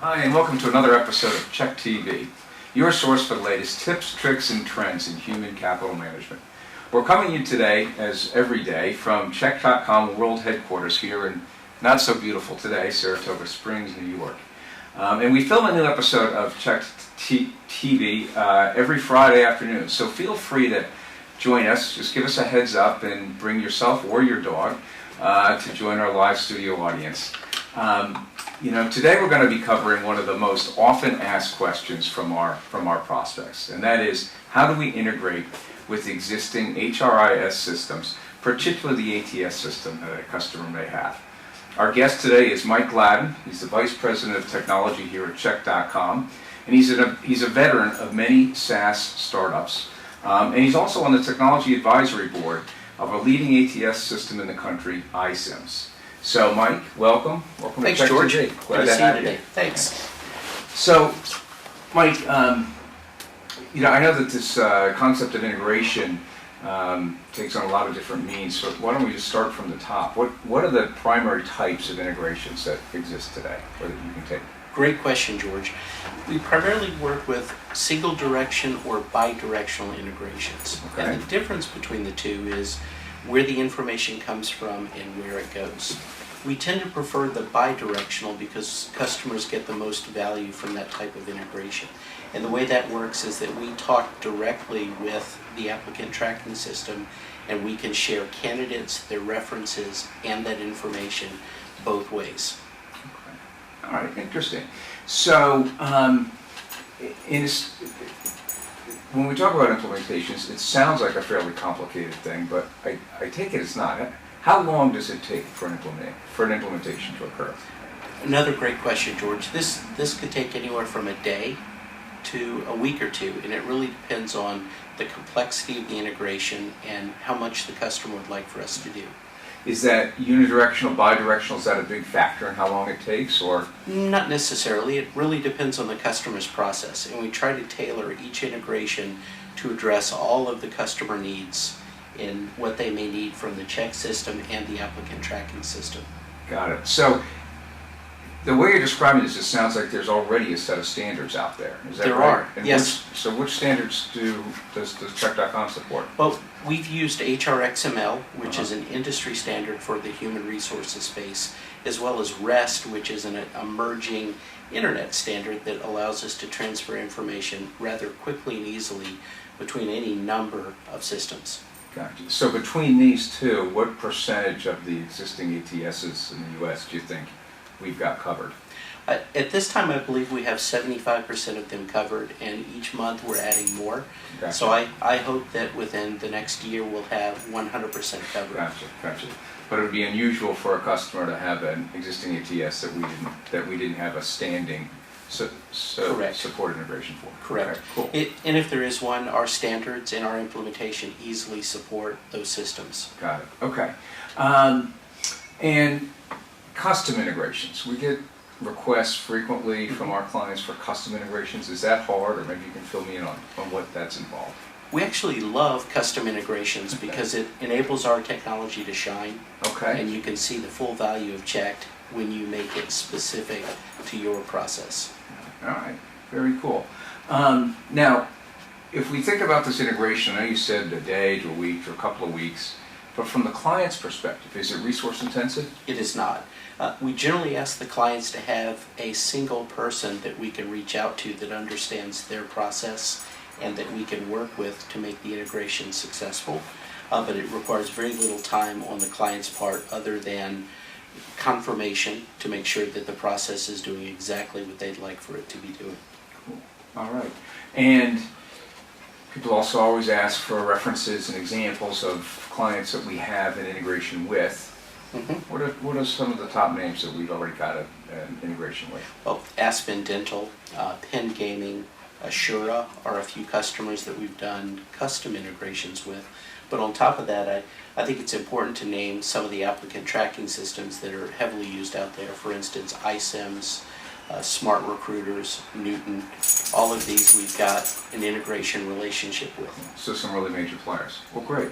Hi, and welcome to another episode of ChequedTV, your source for the latest tips, tricks, and trends in human capital management. We're coming to you today, as every day, from Check.com World Headquarters here in not so beautiful today, Saratoga Springs, New York. And we film a new episode of ChequedTV every Friday afternoon, so feel free to join us. Just give us a heads up and bring yourself or your dog to join our live studio audience. Today we're going to be covering one of the most often asked questions from our prospects, and that is, how do we integrate with existing HRIS systems, particularly the ATS system that a customer may have? Our guest today is Mike Gladden. He's the Vice President of Technology here at Check.com, and he's a veteran of many SaaS startups, and he's also on the Technology Advisory Board of a leading ATS system in the country, iSIMS. So, Mike, welcome. Welcome Thanks, to George. ChequedTV. Glad to see you today. Thanks. So, Mike, I know that this concept of integration takes on a lot of different means, so why don't we just start from the top? What are the primary types of integrations that exist today, or that you can take? Great question, George. We primarily work with single direction or bi-directional integrations. Okay. And the difference between the two is where the information comes from and where it goes. We tend to prefer the bi-directional because customers get the most value from that type of integration. And the way that works is that we talk directly with the applicant tracking system, and we can share candidates, their references, and that information both ways. Okay. All right, interesting. So, when we talk about implementations, it sounds like a fairly complicated thing, but I take it it's not. How long does it take for an implementation to occur? Another great question, George. This could take anywhere from a day to a week or two, and it really depends on the complexity of the integration and how much the customer would like for us to do. Is that unidirectional, bidirectional, is that a big factor in how long it takes, or? Not necessarily. It really depends on the customer's process, and we try to tailor each integration to address all of the customer needs in what they may need from the check system and the applicant tracking system. Got it. So, the way you're describing this, it sounds like there's already a set of standards out there. Is that There right? are, And yes. which standards does Check.com support? Well, we've used HRXML, which is an industry standard for the human resources space, as well as REST, which is an emerging internet standard that allows us to transfer information rather quickly and easily between any number of systems. Gotcha. So between these two, what percentage of the existing ATSs in the U.S. do you think we've got covered? At this time, I believe we have 75% of them covered, and each month we're adding more. Gotcha. So I hope that within the next year we'll have 100% covered. Gotcha. But it would be unusual for a customer to have an existing ATS that we didn't have a standing Correct. support integration for. Correct. Okay, cool. And if there is one, our standards and our implementation easily support those systems. Got it. Okay. And custom integrations. We get requests frequently from our clients for custom integrations. Is that hard, or maybe you can fill me in on what that's involved? We actually love custom integrations because it enables our technology to shine. Okay. And you can see the full value of Checked when you make it specific to your process. All right. Very cool. Now, if we think about this integration, I know you said a day to a week to a couple of weeks, but from the client's perspective, is it resource intensive? It is not. We generally ask the clients to have a single person that we can reach out to that understands their process and that we can work with to make the integration successful. But it requires very little time on the client's part other than confirmation to make sure that the process is doing exactly what they'd like for it to be doing. Cool. All right. And people also always ask for references and examples of clients that we have an integration with. Mm-hmm. What are some of the top names that we've already got an integration with? Well, Aspen Dental, Penn Gaming, Assura are a few customers that we've done custom integrations with. But on top of that, I think it's important to name some of the applicant tracking systems that are heavily used out there. For instance, iSIMS, Smart Recruiters, Newton, all of these we've got an integration relationship with. So some really major players. Well, great.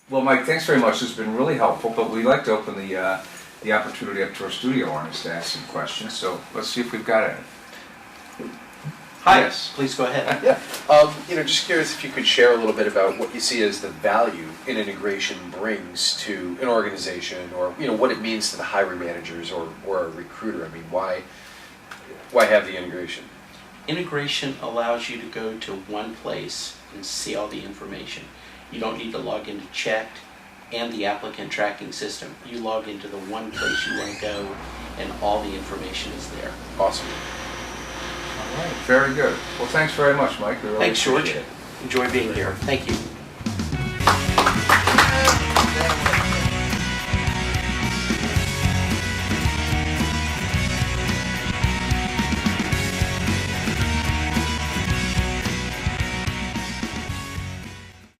Well, Mike, thanks very much. This has been really helpful, but we'd like to open the opportunity up to our studio audience to ask some questions. So let's see if we've got any. Hi, Yes. please go ahead. Yeah. Just curious if you could share a little bit about what you see as the value an integration brings to an organization, or what it means to the hiring managers or a recruiter. I mean, why have the integration? Integration allows you to go to one place and see all the information. You don't need to log into Checked and the applicant tracking system. You log into the one place you want to go, and all the information is there. Awesome. All right, very good. Well, thanks very much, Mike. We really Thanks, George. appreciate it. Enjoy being here. Thank you.